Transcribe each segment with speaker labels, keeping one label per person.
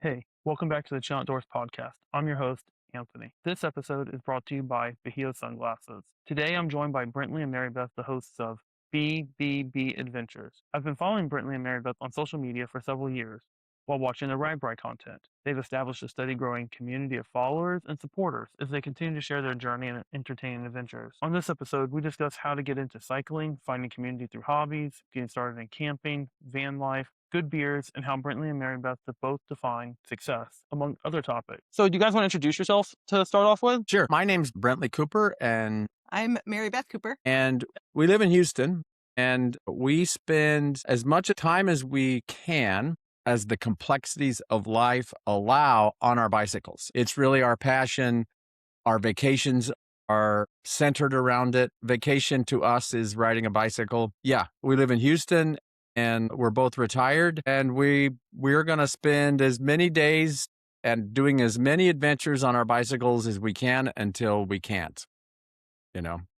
Speaker 1: Hey, welcome back to the Chil'n Outdoors podcast. I'm your host, Anthony. This episode is brought to you by Bajio Sunglasses. Today I'm joined by Brently and Marybeth, the hosts of BBB Adventures. I've been following Brently and Marybeth on social media for several years while watching their RAGBRI content. They've established a steady growing community of followers and supporters as they continue to share their journey and entertaining adventures. On this episode, we discuss how to get into cycling, finding community through hobbies, getting started in camping, van life, good beers, and how Brently and Marybeth have both define success, among other topics. So, do you guys want to introduce yourselves to start off with?
Speaker 2: Sure. My name's Brently Cooper, and
Speaker 3: I'm Mary Beth Cooper.
Speaker 2: we live in Houston, and we spend as much time as we can as the complexities of life allow on our bicycles. It's really our passion. Our vacations are centered around it. Vacation to us is riding a bicycle. Yeah, we live in Houston, and we're both retired, and we're going to spend as many days and doing as many adventures on our bicycles as we can until we can't,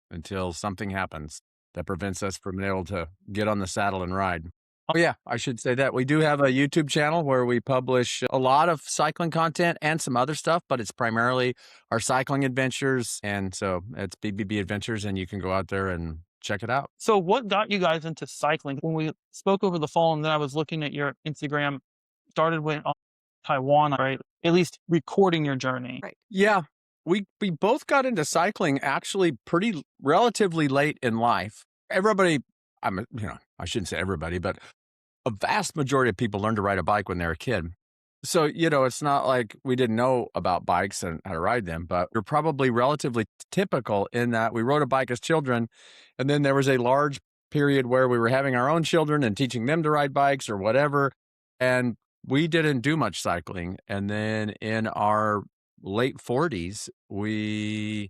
Speaker 2: until something happens that prevents us from being able to get on the saddle and ride. Oh, yeah, I should say that. We do have a YouTube channel where we publish a lot of cycling content and some other stuff, but it's primarily our cycling adventures. And so it's BBB Adventures, and you can go out there and check it out.
Speaker 1: So, what got you guys into cycling? When we spoke over the phone, and then I was looking at your Instagram, started with Taiwan, right? At least recording your journey.
Speaker 3: Right.
Speaker 2: Yeah, we both got into cycling actually pretty relatively late in life. Everybody, I shouldn't say everybody, but a vast majority of people learn to ride a bike when they're a kid. So, it's not like we didn't know about bikes and how to ride them, but we're probably relatively typical in that we rode a bike as children. And then there was a large period where we were having our own children and teaching them to ride bikes or whatever. And we didn't do much cycling. And then in our late 40s, we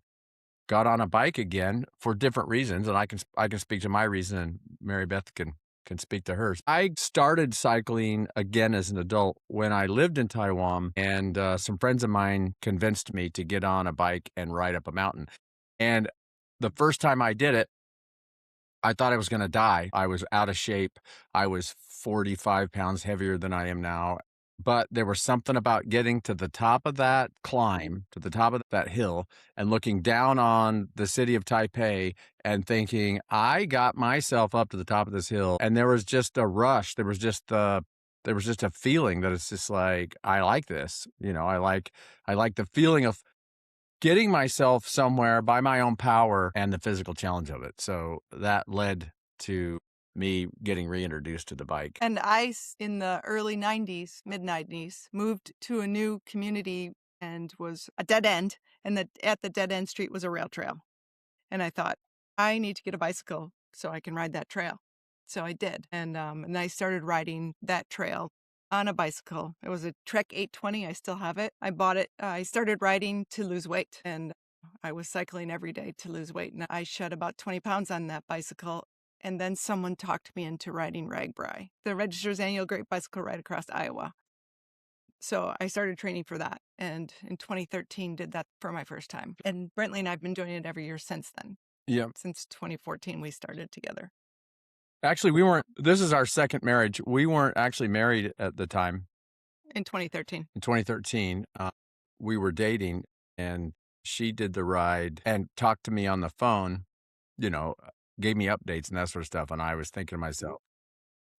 Speaker 2: got on a bike again for different reasons. And I can speak to my reason, and Mary Beth can speak to hers. I started cycling again as an adult when I lived in Taiwan, and some friends of mine convinced me to get on a bike and ride up a mountain. And the first time I did it, I thought I was going to die. I was out of shape. I was 45 pounds heavier than I am now. But there was something about getting to the top of that climb, to the top of that hill, and looking down on the city of Taipei and thinking, I got myself up to the top of this hill. And there was just a rush. There was just a feeling that it's just like, I like this. I like the feeling of getting myself somewhere by my own power and the physical challenge of it. So that led to me getting reintroduced to the bike.
Speaker 3: And in the early 90s, mid 90s, moved to a new community and was a dead end. And at the dead end street was a rail trail. And I thought, I need to get a bicycle so I can ride that trail. So I did. And I started riding that trail on a bicycle. It was a Trek 820. I still have it. I bought it. I started riding to lose weight, and I was cycling every day to lose weight. And I shed about 20 pounds on that bicycle. And then someone talked me into riding RAGBRI, the Register's Annual Great Bicycle Ride Across Iowa. So I started training for that. And in 2013, did that for my first time. And Brently and I have been doing it every year since then.
Speaker 2: Yeah.
Speaker 3: Since 2014, we started together.
Speaker 2: Actually, this is our second marriage. We weren't actually married at the time.
Speaker 3: In 2013.
Speaker 2: In 2013, we were dating, and she did the ride and talked to me on the phone, gave me updates and that sort of stuff. And I was thinking to myself,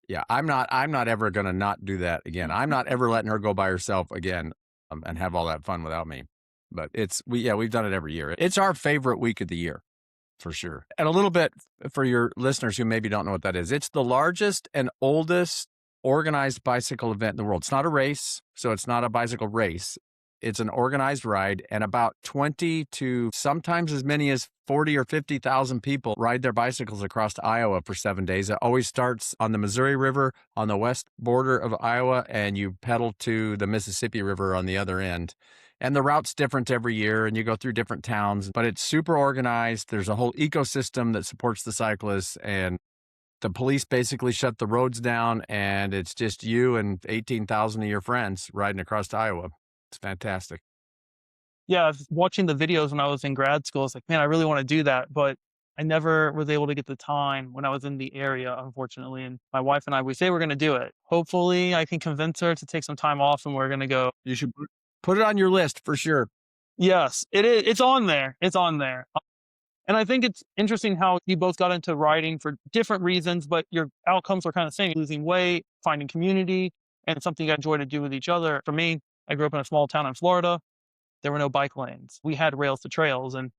Speaker 2: yeah, I'm not ever going to not do that again. I'm not ever letting her go by herself again and have all that fun without me. But we've done it every year. It's our favorite week of the year, for sure. And a little bit for your listeners who maybe don't know what that is. It's the largest and oldest organized bicycle event in the world. It's not a race, so it's not a bicycle race. It's an organized ride, and about 20 to sometimes as many as 40 or 50,000 people ride their bicycles across Iowa for 7 days. It always starts on the Missouri River on the west border of Iowa, and you pedal to the Mississippi River on the other end. And the route's different every year, and you go through different towns, but it's super organized. There's a whole ecosystem that supports the cyclists, and the police basically shut the roads down, and it's just you and 18,000 of your friends riding across Iowa. It's fantastic.
Speaker 1: Yeah, I was watching the videos when I was in grad school. It's like, man, I really want to do that. But I never was able to get the time when I was in the area, unfortunately. And my wife and I, we say we're going to do it. Hopefully, I can convince her to take some time off and we're going to go.
Speaker 2: You should put it on your list for sure.
Speaker 1: Yes, it is. It's on there. It's on there. And I think it's interesting how you both got into riding for different reasons, but your outcomes are kind of the same: losing weight, finding community, and it's something you enjoy to do with each other. For me, I grew up in a small town in Florida. There were no bike lanes. We had rails to trails, and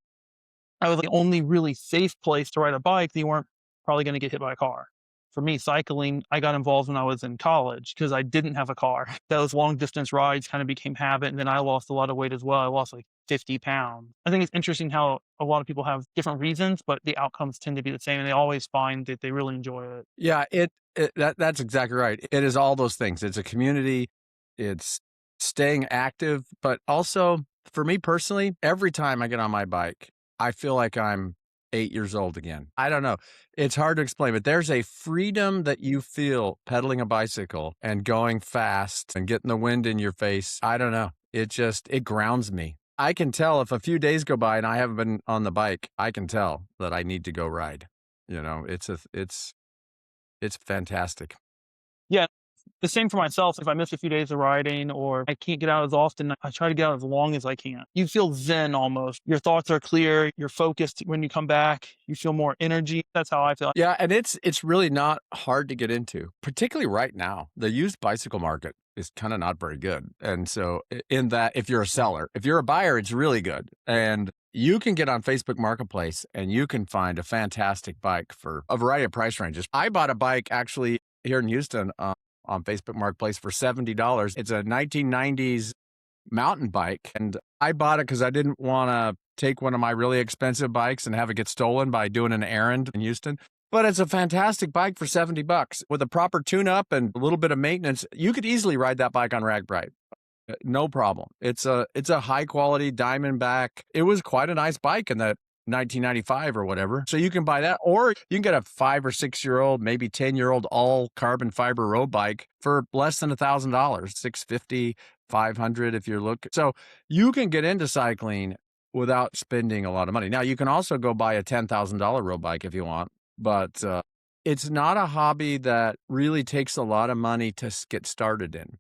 Speaker 1: I was the only really safe place to ride a bike that you weren't probably going to get hit by a car. For me, cycling, I got involved when I was in college because I didn't have a car. Those long distance rides kind of became habit. And then I lost a lot of weight as well. I lost like 50 pounds. I think it's interesting how a lot of people have different reasons, but the outcomes tend to be the same. And they always find that they really enjoy it.
Speaker 2: Yeah, that's exactly right. It is all those things. It's a community, it's staying active, but also for me personally, every time I get on my bike, I feel like I'm 8 years old again. I don't know. It's hard to explain, but there's a freedom that you feel pedaling a bicycle and going fast and getting the wind in your face. I don't know. It grounds me. I can tell if a few days go by and I haven't been on the bike, I can tell that I need to go ride. It's fantastic.
Speaker 1: Yeah. The same for myself. If I miss a few days of riding or I can't get out as often, I try to get out as long as I can. You feel zen almost. Your thoughts are clear. You're focused when you come back. You feel more energy. That's how I feel.
Speaker 2: Yeah, and it's really not hard to get into, particularly right now. The used bicycle market is kind of not very good. And so in that, if you're a seller, if you're a buyer, it's really good. And you can get on Facebook Marketplace and you can find a fantastic bike for a variety of price ranges. I bought a bike actually here in Houston on Facebook Marketplace for $70. It's a 1990s mountain bike. And I bought it because I didn't want to take one of my really expensive bikes and have it get stolen by doing an errand in Houston. But it's a fantastic bike for $70 with a proper tune-up and a little bit of maintenance. You could easily ride that bike on RAGBRI. No problem. It's a high quality Diamondback. It was quite a nice bike in that 1995 or whatever. So you can buy that, or you can get a 5 or 6 year old, maybe 10-year-old all carbon fiber road bike for less than $1,000, $650, $500 if you're looking. So you can get into cycling without spending a lot of money. Now you can also go buy a $10,000 road bike if you want, but it's not a hobby that really takes a lot of money to get started in.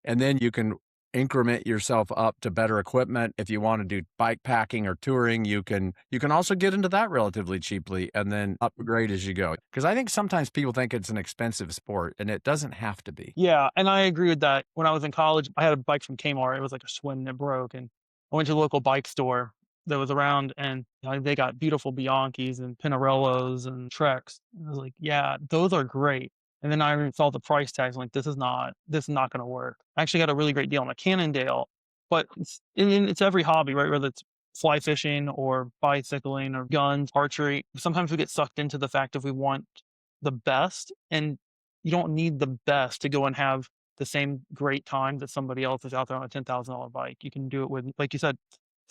Speaker 2: And then you can increment yourself up to better equipment. If you want to do bike packing or touring, you can also get into that relatively cheaply and then upgrade as you go. Because I think sometimes people think it's an expensive sport and it doesn't have to be.
Speaker 1: Yeah, and I agree with that. When I was in college, I had a bike from Kmart. It was like a Schwinn and it broke. And I went to the local bike store that was around and they got beautiful Bianchis and Pinarellos and Treks. And I was like, yeah, those are great. And then I saw the price tags. I'm like, this is not going to work. I actually got a really great deal on a Cannondale, but it's every hobby, right? Whether it's fly fishing or bicycling or guns, archery. Sometimes we get sucked into the fact that we want the best, and you don't need the best to go and have the same great time that somebody else is out there on a $10,000 bike. You can do it with, like you said,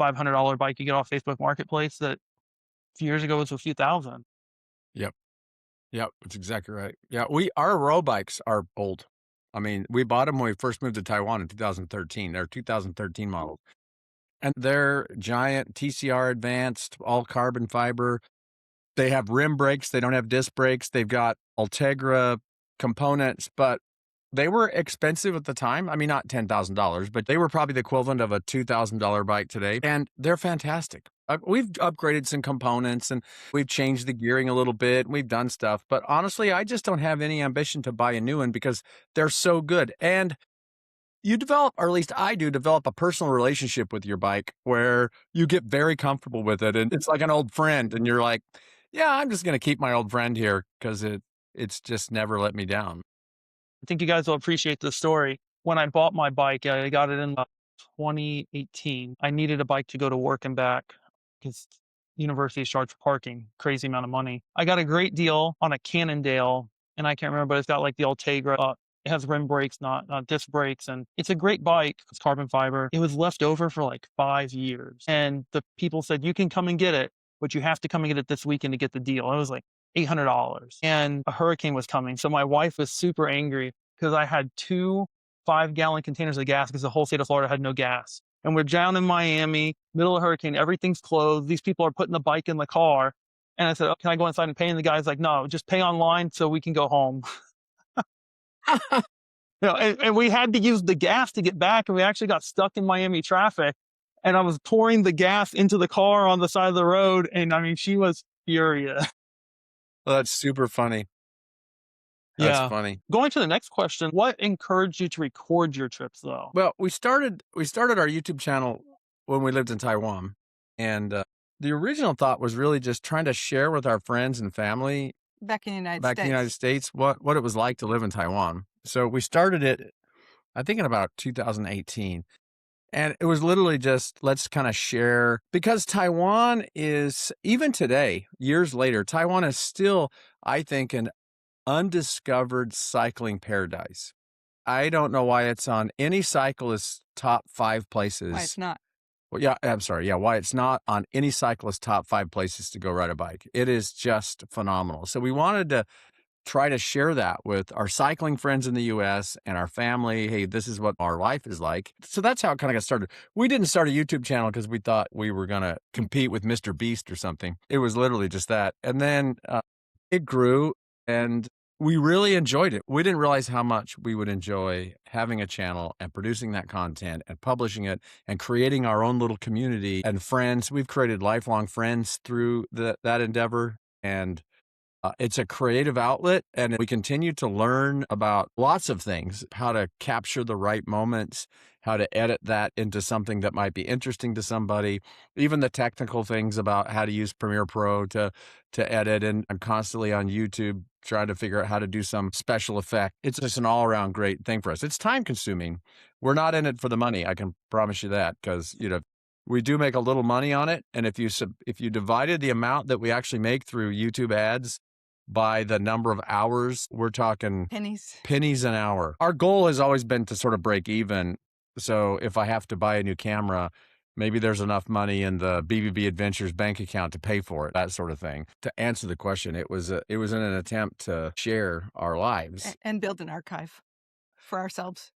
Speaker 1: $500 bike you get off Facebook Marketplace that a few years ago was a few thousand.
Speaker 2: Yep. Yep, that's exactly right. Yeah, our road bikes are old. I mean, we bought them when we first moved to Taiwan in 2013. They're 2013 models. And they're giant TCR advanced, all carbon fiber. They have rim brakes. They don't have disc brakes. They've got Ultegra components, but they were expensive at the time. I mean, not $10,000, but they were probably the equivalent of a $2,000 bike today. And they're fantastic. We've upgraded some components and we've changed the gearing a little bit. We've done stuff. But honestly, I just don't have any ambition to buy a new one because they're so good. And you develop, or at least I do, develop a personal relationship with your bike where you get very comfortable with it. And it's like an old friend. And you're like, yeah, I'm just going to keep my old friend here because it's just never let me down.
Speaker 1: I think you guys will appreciate the story. When I bought my bike, I got it in 2018. I needed a bike to go to work and back because universities charge for parking, crazy amount of money. I got a great deal on a Cannondale, and I can't remember, but it's got like the Ultegra. It has rim brakes, not disc brakes, and it's a great bike. It's carbon fiber. It was left over for like 5 years, and the people said, you can come and get it, but you have to come and get it this weekend to get the deal. It was like $800, and a hurricane was coming. So my wife was super angry because I had 2 5-gallon containers of gas because the whole state of Florida had no gas. And we're down in Miami, middle of a hurricane, everything's closed. These people are putting the bike in the car. And I said, "Oh, can I go inside and pay?" And the guy's like, "No, just pay online so we can go home." And we had to use the gas to get back, and we actually got stuck in Miami traffic. And I was pouring the gas into the car on the side of the road, and I mean, she was furious.
Speaker 2: Well, that's super funny. That's
Speaker 1: Yeah.
Speaker 2: funny.
Speaker 1: Going to the next question, what encouraged you to record your trips, though?
Speaker 2: Well, we started our YouTube channel when we lived in Taiwan, and the original thought was really just trying to share with our friends and family
Speaker 3: Back in the United
Speaker 2: back in the United
Speaker 3: States.
Speaker 2: States what it was like to live in Taiwan. So we started it, I think, in about 2018. And it was literally just, let's kind of share, because Taiwan is, even today, years later, Taiwan is still, I think, an undiscovered cycling paradise. I don't know why it's on any cyclist's top 5 places.
Speaker 3: Why it's not.
Speaker 2: Well, yeah, I'm sorry. Yeah, why it's not on any cyclist's top 5 places to go ride a bike. It is just phenomenal. So we wanted to try to share that with our cycling friends in the US and our family. Hey, this is what our life is like. So that's how it kind of got started. We didn't start a YouTube channel because we thought we were going to compete with Mr. Beast or something. It was literally just that. And then it grew and we really enjoyed it. We didn't realize how much we would enjoy having a channel and producing that content and publishing it and creating our own little community and friends. We've created lifelong friends through that endeavor. And it's a creative outlet, and we continue to learn about lots of things, how to capture the right moments, how to edit that into something that might be interesting to somebody, even the technical things about how to use Premiere Pro to edit. And I'm constantly on YouTube trying to figure out how to do some special effect. It's just an all-around great thing for us. It's time-consuming. We're not in it for the money, I can promise you that, because, we do make a little money on it. And if you divided the amount that we actually make through YouTube ads by the number of hours, we're talking pennies an hour. Our goal has always been to sort of break even. So if I have to buy a new camera, maybe there's enough money in the BBB Adventures bank account to pay for it, that sort of thing. To answer the question, it was in an attempt to share our lives.
Speaker 3: And build an archive for ourselves.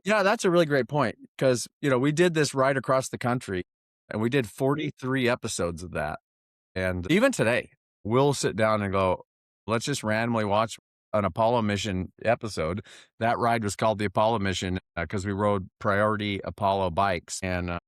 Speaker 2: Yeah, that's a really great point, because, we did this right across the country, and we did 43 episodes of that. And even today, we'll sit down and go, let's just randomly watch an Apollo mission episode. That ride was called the Apollo mission because we rode Priority Apollo bikes. And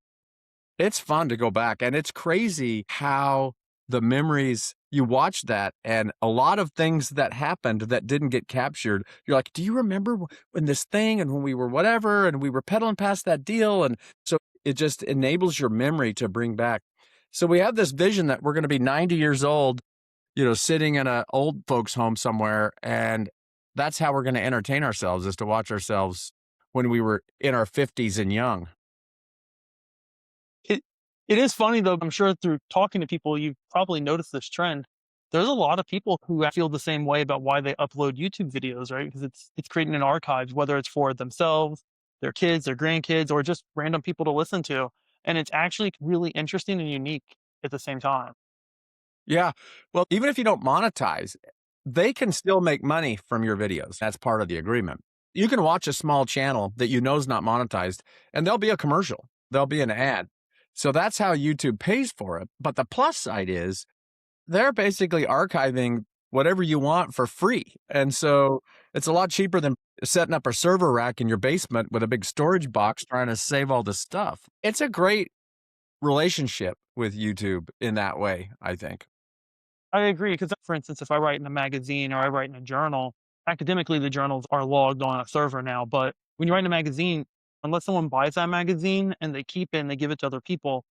Speaker 2: it's fun to go back. And it's crazy how the memories, you watch that, and a lot of things that happened that didn't get captured. You're like, do you remember when this thing and when we were whatever and we were pedaling past that deal? And so it just enables your memory to bring back. So we have this vision that we're going to be 90 years old, sitting in an old folks home somewhere. And that's how we're going to entertain ourselves, is to watch ourselves when we were in our 50s and young.
Speaker 1: It is funny, though. I'm sure through talking to people, you've probably noticed this trend. There's a lot of people who feel the same way about why they upload YouTube videos, right? Because it's creating an archive, whether it's for themselves, their kids, their grandkids, or just random people to listen to. And it's actually really interesting and unique at the same time.
Speaker 2: Yeah. Well, even if you don't monetize, they can still make money from your videos. That's part of the agreement. You can watch a small channel that you know is not monetized, and there'll be a commercial, there'll be an ad. So that's how YouTube pays for it. But the plus side is they're basically archiving whatever you want for free. And so it's a lot cheaper than setting up a server rack in your basement with a big storage box trying to save all this stuff. It's a great relationship with YouTube in that way, I think.
Speaker 1: I agree. Because, for instance, if I write in a magazine or I write in a journal, academically, the journals are logged on a server now. But when you write in a magazine, unless someone buys that magazine and they keep it and they give it to other people,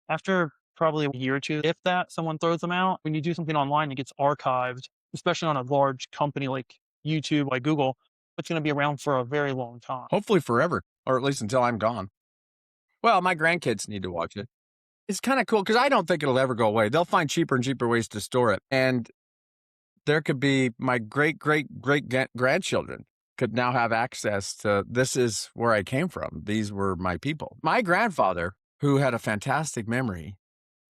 Speaker 1: after probably a year or two, if that, someone throws them out. When you do something online, it gets archived, especially on a large company like YouTube, like Google. It's going to be around for a very long time.
Speaker 2: Hopefully forever, or at least until I'm gone. Well, my grandkids need to watch it. It's kind of cool because I don't think it'll ever go away. They'll find cheaper and cheaper ways to store it. And there could be my great grandchildren could now have access to, this is where I came from. These were my people. My grandfather, who had a fantastic memory,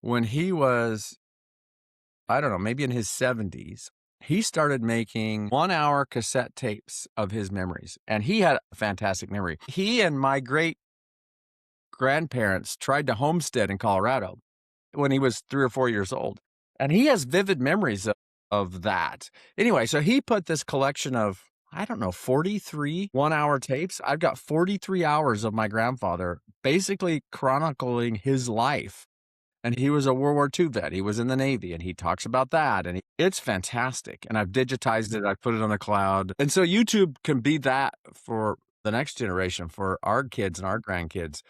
Speaker 2: when he was, I don't know, maybe in his 70s, he started making 1-hour cassette tapes of his memories. And he had a fantastic memory. He and my great grandparents tried to homestead in Colorado when he was 3 or 4 years old. And he has vivid memories of that. Anyway, so he put this collection of, I don't know, 43 1-hour tapes. I've got 43 hours of my grandfather basically chronicling his life. And he was a World War II vet. He was in the Navy, and he talks about that. And it's fantastic. And I've digitized it. I put it on the cloud. And so YouTube can be that for the next generation, for our kids and our grandkids.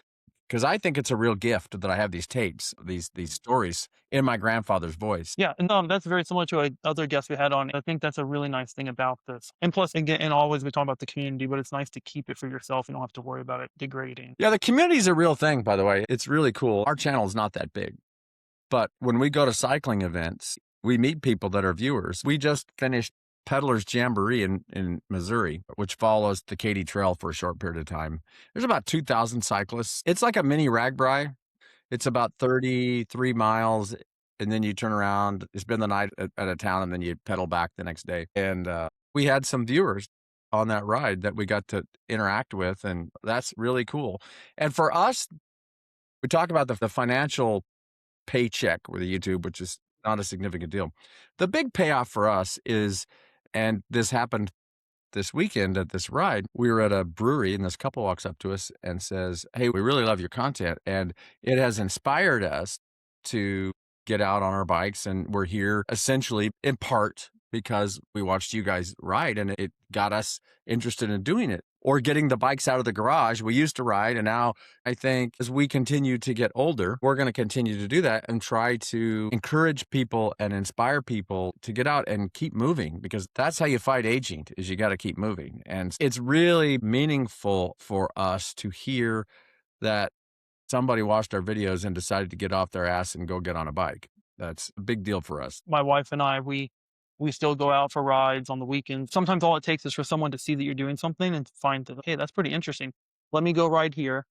Speaker 2: Because I think it's a real gift that I have these tapes, these stories in my grandfather's voice.
Speaker 1: Yeah, and that's very similar to other guests we had on. I think that's a really nice thing about this. And plus, again, and always we talk about the community, but it's nice to keep it for yourself. You don't have to worry about it degrading.
Speaker 2: Yeah, the community is a real thing, by the way. It's really cool. Our channel is not that big. But when we go to cycling events, we meet people that are viewers. We just finished Peddler's Jamboree in Missouri, which follows the Katy Trail for a short period of time. There's about 2,000 cyclists. It's like a mini RAGBRI. It's about 33 miles, and then you turn around, you spend the night at a town, and then you pedal back the next day. And we had some viewers on that ride that we got to interact with, and that's really cool. And for us, we talk about the financial paycheck with YouTube, which is not a significant deal. The big payoff for us is, and this happened this weekend at this ride, we were at a brewery and this couple walks up to us and says, "Hey, we really love your content, and it has inspired us to get out on our bikes, and we're here essentially in part because we watched you guys ride and it got us interested in doing it, or getting the bikes out of the garage. We used to ride, and now I think as we continue to get older, we're going to continue to do that and try to encourage people and inspire people to get out and keep moving, because that's how you fight aging, is you got to keep moving. And it's really meaningful for us to hear that somebody watched our videos and decided to get off their ass and go get on a bike. That's a big deal for us.
Speaker 1: My wife and I, we still go out for rides on the weekends. Sometimes all it takes is for someone to see that you're doing something and find that, hey, that's pretty interesting. Let me go ride here.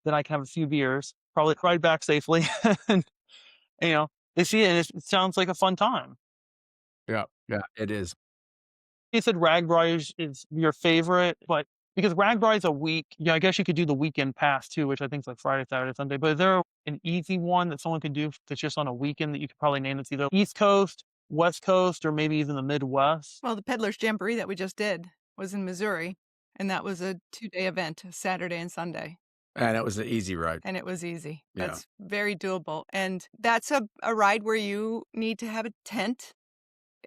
Speaker 1: Then I can have a few beers, probably ride back safely. And, you know, they see it and it sounds like a fun time.
Speaker 2: Yeah, yeah, it is.
Speaker 1: You said RAGBRI is your favorite, but because RAGBRI is a week, yeah, I guess you could do the weekend pass too, which I think is like Friday, Saturday, Sunday. But is there an easy one that someone could do that's just on a weekend that you could probably name? It's either East Coast, West Coast, or maybe even the Midwest?
Speaker 3: Well, the Peddler's Jamboree that we just did was in Missouri, and that was a 2-day event, Saturday and Sunday.
Speaker 2: And it was an easy ride.
Speaker 3: And it was easy.
Speaker 2: Yeah.
Speaker 3: That's very doable. And that's a ride where you need to have a tent.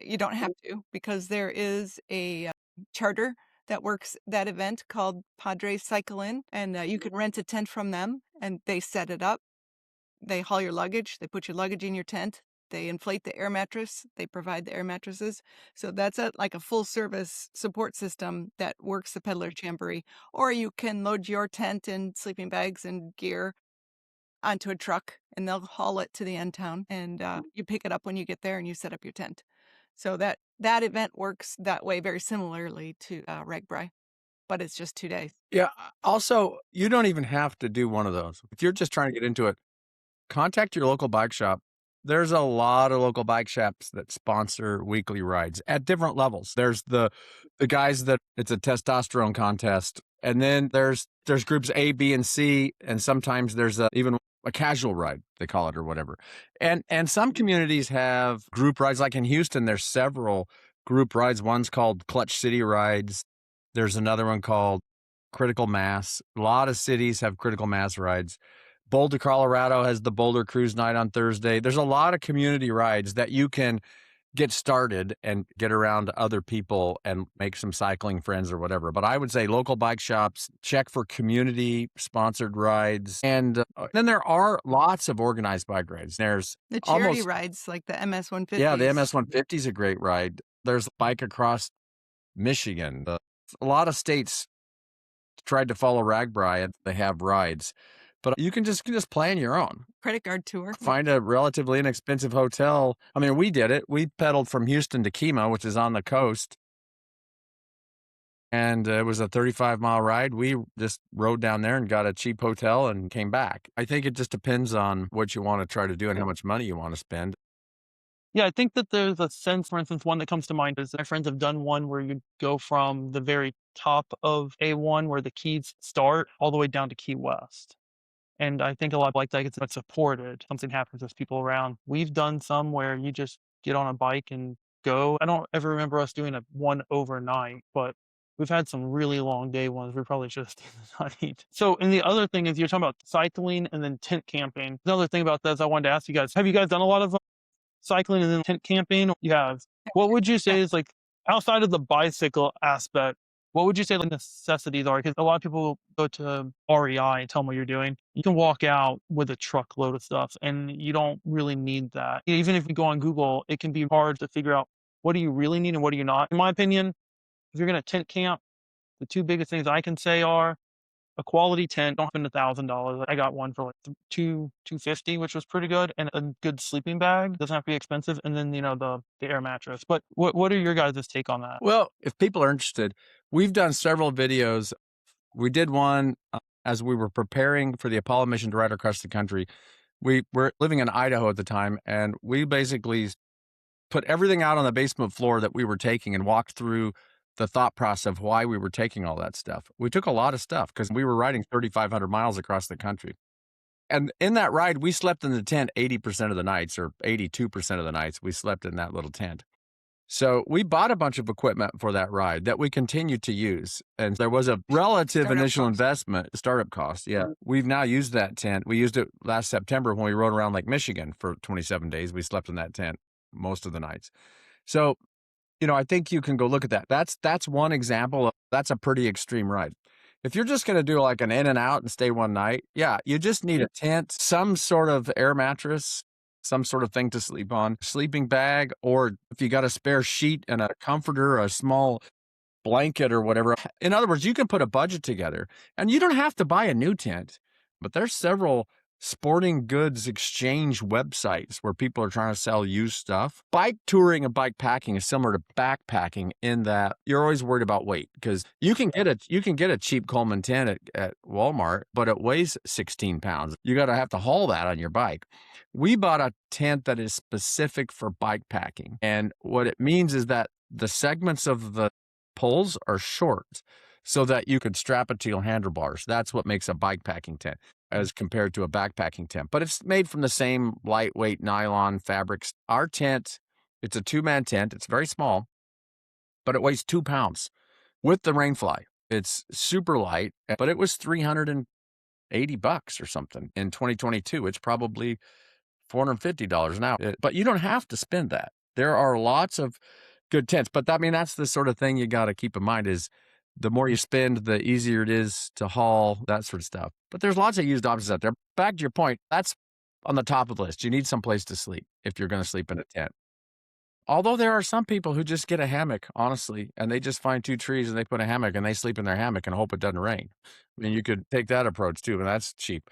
Speaker 3: You don't have to, because there is a charter that works that event called Padre Cycle In, and you can rent a tent from them, and they set it up. They haul your luggage. They put your luggage in your tent. They inflate the air mattress. They provide the air mattresses. So that's like a full service support system that works the Peddler Jamboree. Or you can load your tent and sleeping bags and gear onto a truck, and they'll haul it to the end town, and you pick it up when you get there and you set up your tent. So that event works that way, very similarly to RAGBRI, but it's just 2 days.
Speaker 2: Yeah. Also, you don't even have to do one of those. If you're just trying to get into it, contact your local bike shop. There's a lot of local bike shops that sponsor weekly rides at different levels. There's the guys that it's a testosterone contest, and then there's groups A, B, and C, and sometimes there's even a casual ride, they call it, or whatever. And some communities have group rides. Like in Houston, there's several group rides. One's called Clutch City Rides. There's another one called Critical Mass. A lot of cities have critical mass rides. Boulder, Colorado has the Boulder Cruise Night on Thursday. There's a lot of community rides that you can get started and get around other people and make some cycling friends or whatever. But I would say local bike shops, check for community sponsored rides. And then there are lots of organized bike rides. There's
Speaker 3: the charity rides like the MS 150.
Speaker 2: Yeah, the MS 150 is a great ride. There's Bike Across Michigan. A lot of states tried to follow RAGBRI and they have rides. But you can just plan your own
Speaker 3: credit card tour.
Speaker 2: Find a relatively inexpensive hotel. I mean, we did it. We pedaled from Houston to Kemah, which is on the coast. And it was a 35-mile ride. We just rode down there and got a cheap hotel and came back. I think it just depends on what you want to try to do and how much money you want to spend.
Speaker 1: Yeah, I think that there's a sense, for instance, one that comes to mind is my friends have done one where you go from the very top of A1 where the Keys start all the way down to Key West. And I think a lot like that it's supported. Something happens, there's people around. We've done some where you just get on a bike and go. I don't ever remember us doing a one overnight, but we've had some really long day ones. We probably should have stayed the night. So, and the other thing is you're talking about cycling and then tent camping. Another thing about this, I wanted to ask you guys: have you guys done a lot of cycling and then tent camping? You have. What would you
Speaker 3: Yeah.
Speaker 1: say is like outside of the bicycle aspect? What would you say the necessities are? Because a lot of people go to REI and tell them what you're doing. You can walk out with a truckload of stuff, and you don't really need that. Even if you go on Google, it can be hard to figure out what do you really need and what do you not. In my opinion, if you're going to tent camp, the two biggest things I can say are a quality tent. Don't spend $1,000. I got one for like 250, which was pretty good, and a good sleeping bag. Doesn't have to be expensive, and then the air mattress. But what are your guys' take on that?
Speaker 2: Well, if people are interested, we've done several videos. We did one as we were preparing for the Apollo mission to ride across the country. We were living in Idaho at the time, and we basically put everything out on the basement floor that we were taking and walked through the thought process of why we were taking all that stuff. We took a lot of stuff because we were riding 3,500 miles across the country. And in that ride, we slept in the tent 80% of the nights, or 82% of the nights we slept in that little tent. So we bought a bunch of equipment for that ride that we continue to use. And there was a relative
Speaker 3: Startup
Speaker 2: initial
Speaker 3: cost.
Speaker 2: investment, startup cost. Yeah. We've now used that tent. We used it last September when we rode around Lake Michigan for 27 days. We slept in that tent most of the nights. So, I think you can go look at that. That's one example of that's a pretty extreme ride. If you're just going to do like an in and out and stay one night, yeah, you just need a tent, some sort of air mattress, some sort of thing to sleep on, sleeping bag, or if you got a spare sheet and a comforter, a small blanket or whatever. In other words, you can put a budget together and you don't have to buy a new tent, but there's several sporting goods exchange websites where people are trying to sell used stuff. Bike touring and bike packing is similar to backpacking in that you're always worried about weight because you can get a cheap Coleman tent at Walmart, but it weighs 16 pounds. You got to have to haul that on your bike. We bought a tent that is specific for bike packing. And what it means is that the segments of the poles are short so that you could strap it to your handlebars. That's what makes a bike packing tent as compared to a backpacking tent. But it's made from the same lightweight nylon fabrics. Our tent, it's a two-man tent. It's very small, but it weighs 2 pounds with the rainfly. It's super light, but it was $380 or something in 2022. It's probably $450 now. But you don't have to spend that. There are lots of good tents, but that's the sort of thing you got to keep in mind is the more you spend, the easier it is to haul, that sort of stuff. But there's lots of used options out there. Back to your point, that's on the top of the list. You need some place to sleep if you're going to sleep in a tent. Although there are some people who just get a hammock, honestly, and they just find two trees and they put a hammock and they sleep in their hammock and hope it doesn't rain. I mean, you could take that approach too, and that's cheap.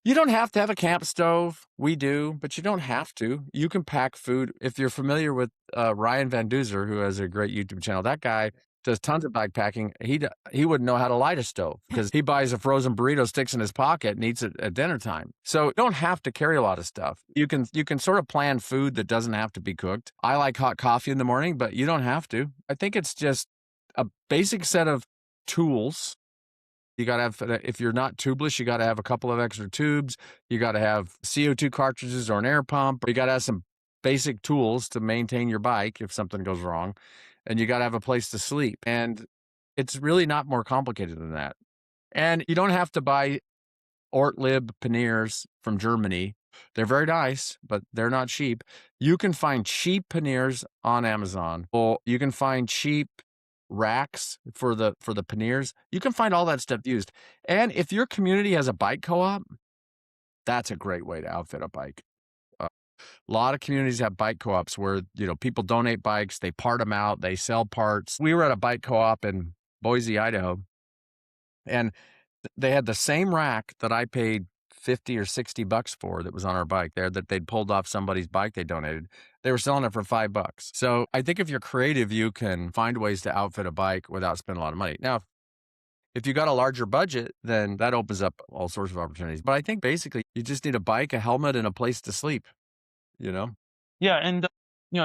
Speaker 2: You don't have to have a camp stove. We do, but you don't have to. You can pack food. If you're familiar with Ryan Van Duzer, who has a great YouTube channel, that guy does tons of backpacking. He wouldn't know how to light a stove because he buys a frozen burrito, sticks in his pocket, and eats it at dinner time. So you don't have to carry a lot of stuff. You can sort of plan food that doesn't have to be cooked. I like hot coffee in the morning, but you don't have to. I think it's just a basic set of tools. You got to have, if you're not tubeless, you got to have a couple of extra tubes. You got to have CO2 cartridges or an air pump. You got to have some basic tools to maintain your bike if something goes wrong. And you got to have a place to sleep. And it's really not more complicated than that. And you don't have to buy Ortlieb panniers from Germany. They're very nice, but they're not cheap. You can find cheap panniers on Amazon. Or you can find cheap racks for the panniers. You can find all that stuff used. And if your community has a bike co-op, that's a great way to outfit a bike. A lot of communities have bike co-ops where, people donate bikes, they part them out, they sell parts. We were at a bike co-op in Boise, Idaho, and they had the same rack that I paid 50 or 60 bucks for that was on our bike there that they'd pulled off somebody's bike they donated. They were selling it for $5. So I think if you're creative, you can find ways to outfit a bike without spending a lot of money. Now, if you got a larger budget, then that opens up all sorts of opportunities. But I think basically you just need a bike, a helmet, and a place to sleep,
Speaker 1: Yeah, and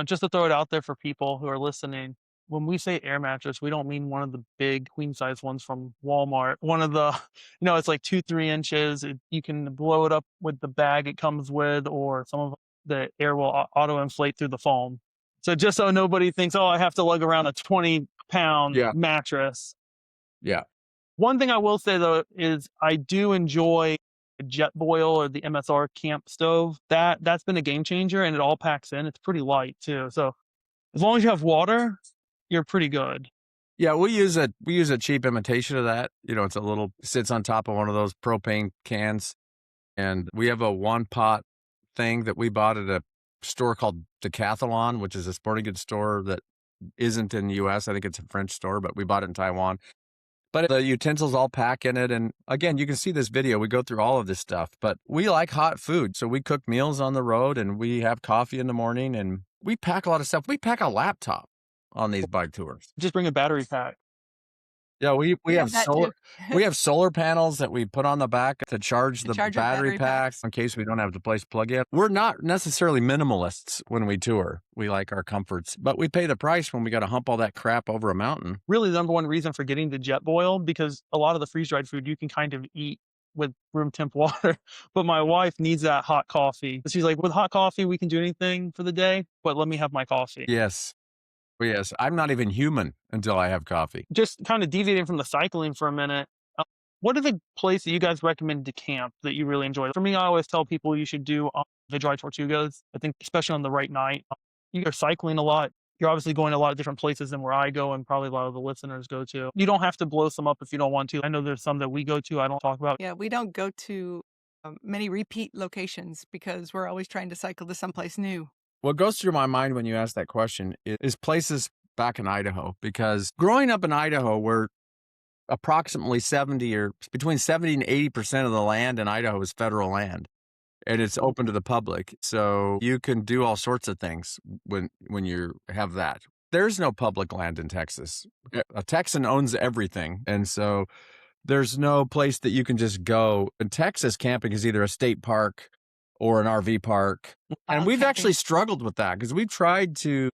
Speaker 1: just to throw it out there for people who are listening, When we say air mattress, we don't mean one of the big queen size ones from Walmart. One of the, it's like 2, 3 inches. You can blow it up with the bag it comes with, or some of the air will auto inflate through the foam. So just so nobody thinks, oh, I have to lug around a 20-pound
Speaker 2: Yeah.
Speaker 1: mattress.
Speaker 2: Yeah.
Speaker 1: One thing I will say though is I do enjoy a Jetboil or the MSR camp stove. That's been a game changer, and it all packs in. It's pretty light too. So as long as you have water, you're pretty good.
Speaker 2: Yeah, we use a cheap imitation of that. It's a little sits on top of one of those propane cans, and we have a one pot thing that we bought at a store called Decathlon, which is a sporting goods store that isn't in the US. I think it's a French store, but we bought it in Taiwan. But the utensils all pack in it, and again, you can see this video. We go through all of this stuff, but we like hot food, so we cook meals on the road, and we have coffee in the morning, and we pack a lot of stuff. We pack a laptop on these bike tours.
Speaker 1: Just bring a battery pack.
Speaker 2: Yeah, we
Speaker 3: Yeah,
Speaker 2: have
Speaker 3: that
Speaker 2: solar.
Speaker 3: too.
Speaker 2: We have solar panels that we put on the back to charge the
Speaker 3: charge our
Speaker 2: battery
Speaker 3: battery pack.
Speaker 2: packs in case we don't have the place to plug in. We're not necessarily minimalists when we tour. We like our comforts, but we pay the price when we got to hump all that crap over a mountain.
Speaker 1: Really, the number one reason for getting the Jetboil, because a lot of the freeze-dried food you can kind of eat with room temp water, but my wife needs that hot coffee. She's like, with hot coffee, we can do anything for the day, but let me have my coffee.
Speaker 2: Yes. Yes, I'm not even human until I have coffee.
Speaker 1: Just kind of deviating from the cycling for a minute. What are the places that you guys recommend to camp that you really enjoy? For me, I always tell people you should do the Dry Tortugas. I think especially on the right night. You're cycling a lot. You're obviously going to a lot of different places than where I go, and probably a lot of the listeners go to. You don't have to blow some up if you don't want to. I know there's some that we go to I don't talk about.
Speaker 3: Yeah, we don't go to many repeat locations because we're always trying to cycle to someplace new.
Speaker 2: What goes through my mind when you ask that question is places back in Idaho, because growing up in Idaho, where approximately 70 or between 70 and 80% of the land in Idaho is federal land, and it's open to the public. So you can do all sorts of things when you have that. There's no public land in Texas. A Texan owns everything. And so there's no place that you can just go. In Texas, camping is either a state park or an RV park. And we've actually struggled with that because we've tried to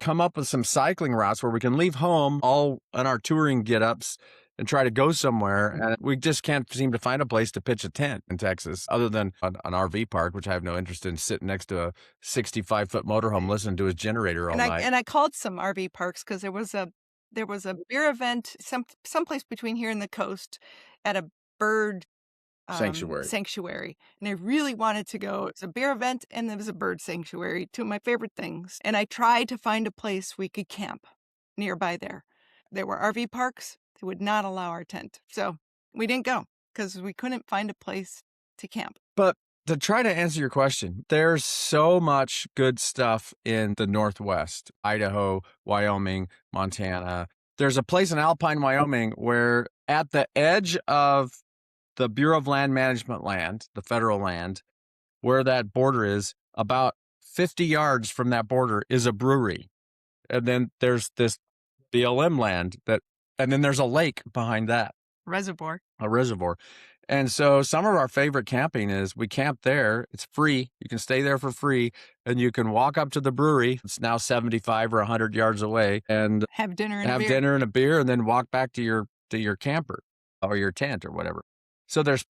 Speaker 2: come up with some cycling routes where we can leave home all in our touring get-ups and try to go somewhere. And we just can't seem to find a place to pitch a tent in Texas other than an RV park, which I have no interest in sitting next to a 65-foot motorhome listening to his generator all night.
Speaker 3: And I called some RV parks because there was a beer event someplace between here and the coast at a bird sanctuary, and I really wanted to go. It's a beer event and there was a bird sanctuary, two of my favorite things. And I tried to find a place we could camp nearby there. There were RV parks. They would not allow our tent, so we didn't go because we couldn't find a place to camp.
Speaker 2: But to try to answer your question, there's so much good stuff in the Northwest, Idaho, Wyoming, Montana. There's a place in Alpine, Wyoming, where at the edge of the Bureau of Land Management land, the federal land, where that border is, about 50 yards from that border is a brewery. And then there's this BLM land and then there's a lake behind that. A reservoir. And so some of our favorite camping is we camp there. It's free. You can stay there for free, and you can walk up to the brewery. It's now 75 or 100 yards away, and
Speaker 3: have dinner
Speaker 2: and a beer, and then walk back to your camper or your tent or whatever. So there's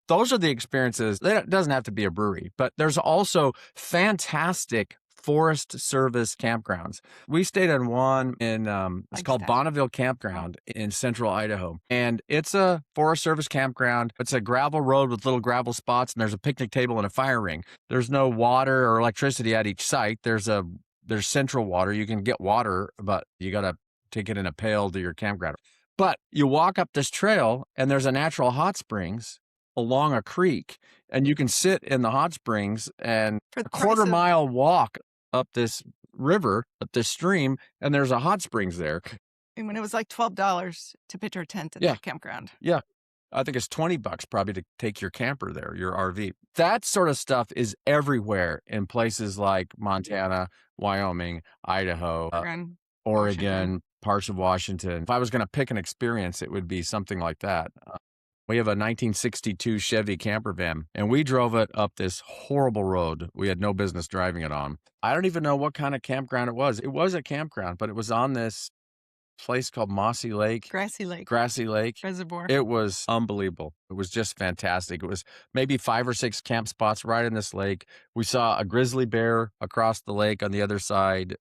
Speaker 2: those are the experiences. It doesn't have to be a brewery, but there's also fantastic Forest Service campgrounds. We stayed on one in it's called Bonneville Campground in central Idaho, and it's a Forest Service campground. It's a gravel road with little gravel spots, and there's a picnic table and a fire ring. There's no water or electricity at each site. There's central water. You can get water, but you got to take it in a pail to your campground. But you walk up this trail, and there's a natural hot springs along a creek, and you can sit in the hot springs and a quarter-mile walk up this river, up this stream, and there's a hot springs there.
Speaker 3: And when it was like $12 to pitch our tent at that campground.
Speaker 2: Yeah. I think it's $20 probably to take your camper there, your RV. That sort of stuff is everywhere in places like Montana, Wyoming, Idaho, Oregon, parts of Washington. If I was going to pick an experience, it would be something like that. We have a 1962 Chevy camper van, and we drove it up this horrible road. We had no business driving it on. I don't even know what kind of campground it was. It was a campground, but it was on this place called Mossy Lake.
Speaker 3: Grassy Lake.
Speaker 2: Grassy Lake.
Speaker 3: Reservoir.
Speaker 2: It was unbelievable. It was just fantastic. It was maybe 5 or 6 camp spots right in this lake. We saw a grizzly bear across the lake on the other side.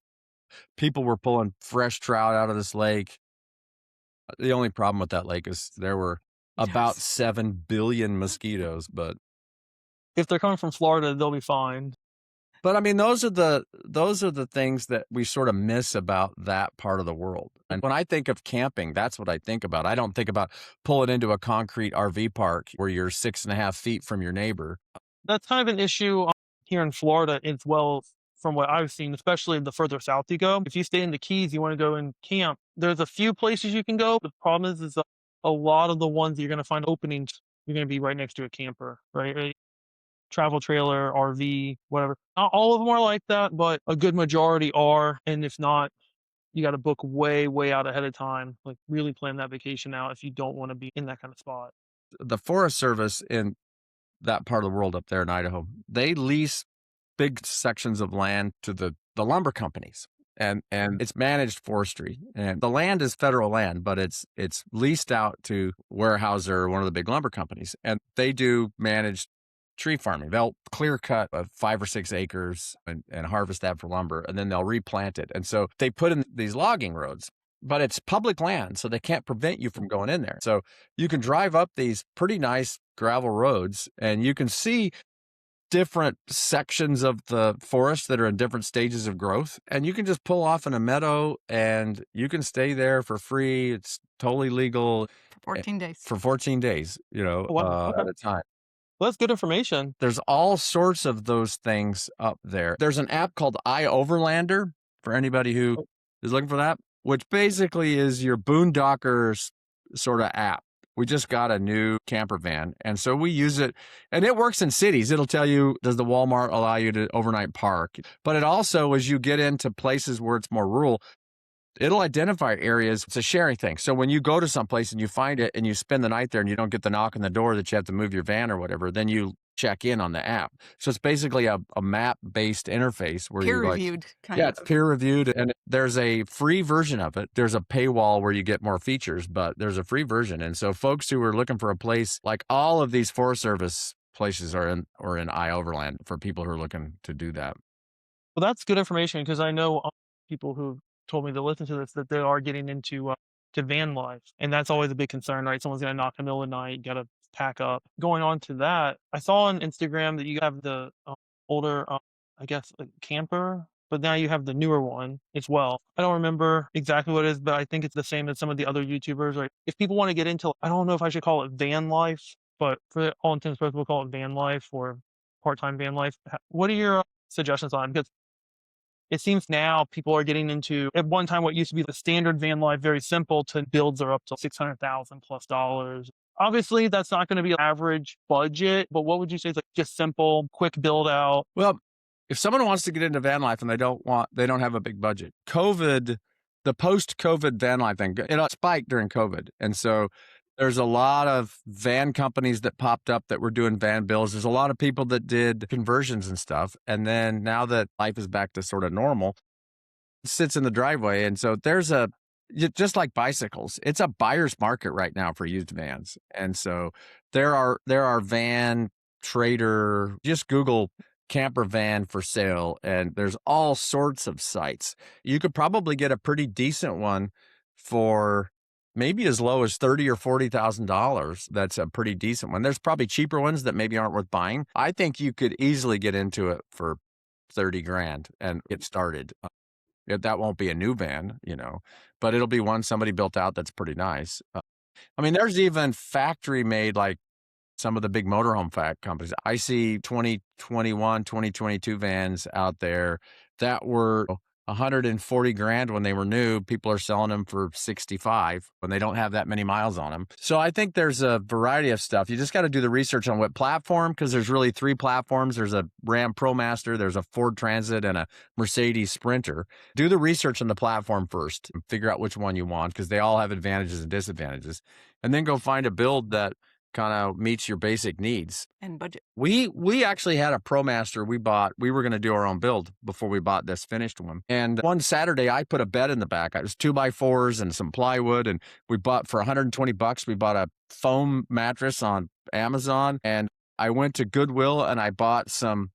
Speaker 2: People were pulling fresh trout out of this lake. The only problem with that lake is there were about 7 billion mosquitoes, but
Speaker 1: If they're coming from Florida, they'll be fine.
Speaker 2: But I mean, those are the things that we sort of miss about that part of the world. And when I think of camping, that's what I think about. I don't think about pulling into a concrete RV park where you're 6.5 feet from your neighbor.
Speaker 1: That's kind of an issue here in Florida as well, from what I've seen, especially the further south you go. If you stay in the Keys, you want to go and camp, there's a few places you can go. The problem is a lot of the ones that you're going to find openings, you're going to be right next to a camper, right? Travel trailer, RV, whatever. Not all of them are like that, but a good majority are. And if not, you got to book way, way out ahead of time. Like really plan that vacation out if you don't want to be in that kind of spot.
Speaker 2: The Forest Service in that part of the world up there in Idaho, they lease big sections of land to the lumber companies. And it's managed forestry, and the land is federal land, but it's leased out to Weyerhaeuser, one of the big lumber companies, and they do managed tree farming. They'll clear cut 5 or 6 acres and harvest that for lumber, and then they'll replant it. And so they put in these logging roads, but it's public land, so they can't prevent you from going in there. So you can drive up these pretty nice gravel roads, and you can see different sections of the forest that are in different stages of growth, and you can just pull off in a meadow and you can stay there for free. It's totally legal
Speaker 3: For 14 days.
Speaker 2: for 14 days,
Speaker 1: Oh, wow. Okay.
Speaker 2: at a time.
Speaker 1: Well, that's good information.
Speaker 2: There's all sorts of those things up there. There's an app called iOverlander for anybody who is looking for that, which basically is your boondockers sort of app. We just got a new camper van, and so we use it, and it works in cities. It'll tell you, does the Walmart allow you to overnight park? But it also, as you get into places where it's more rural, it'll identify areas. It's a sharing thing. So when you go to someplace and you find it and you spend the night there and you don't get the knock on the door that you have to move your van or whatever, then you check in on the app. So it's basically a map-based interface where you're like,
Speaker 3: Peer-reviewed, kind
Speaker 2: yeah,
Speaker 3: of.
Speaker 2: it's peer-reviewed, and there's a free version of it. There's a paywall where you get more features, but there's a free version. And so folks who are looking for a place, like all of these Forest Service places are in iOverland for people who are looking to do that.
Speaker 1: Well, that's good information because I know people who told me to listen to this that they are getting into to van life, and that's always a big concern, right? Someone's going to knock in the middle of the night, got to pack up. Going on to that, I saw on Instagram that you have the older, I guess, like camper, but now you have the newer one as well. I don't remember exactly what it is, but I think it's the same as some of the other YouTubers. Right? If people want to get into, I don't know if I should call it van life, but for all intents and purposes, we'll call it van life or part-time van life. What are your suggestions on it? Because it seems now people are getting into, at one time, what used to be the standard van life, very simple, to builds are up to $600,000 plus dollars. Obviously, that's not going to be an average budget, but what would you say is like just simple, quick build out?
Speaker 2: Well, if someone wants to get into van life and they don't have a big budget, the post-COVID van life thing, it spiked during COVID. And so there's a lot of van companies that popped up that were doing van builds. There's a lot of people that did conversions and stuff. And then now that life is back to sort of normal, it sits in the driveway. And so just like bicycles, it's a buyer's market right now for used vans. And so there are van trader, just Google camper van for sale, and there's all sorts of sites. You could probably get a pretty decent one for maybe as low as $30,000 or $40,000. That's a pretty decent one. There's probably cheaper ones that maybe aren't worth buying. I think you could easily get into it for $30,000 and get started. That won't be a new van, but it'll be one somebody built out that's pretty nice. I mean, there's even factory made, like some of the big motorhome companies. I see 2021, 2022 vans out there that were $140,000 when they were new. People are selling them for $65,000 when they don't have that many miles on them. So I think there's a variety of stuff. You just got to do the research on what platform, because there's really 3 platforms. There's a Ram ProMaster, there's a Ford Transit, and a Mercedes Sprinter. Do the research on the platform first and figure out which one you want, because they all have advantages and disadvantages. And then go find a build that kind of meets your basic needs.
Speaker 3: And budget.
Speaker 2: We actually had a ProMaster we were going to do our own build before we bought this finished one. And one Saturday I put a bed in the back. It was 2x4s and some plywood. And we bought for $120, we bought a foam mattress on Amazon. And I went to Goodwill and I bought some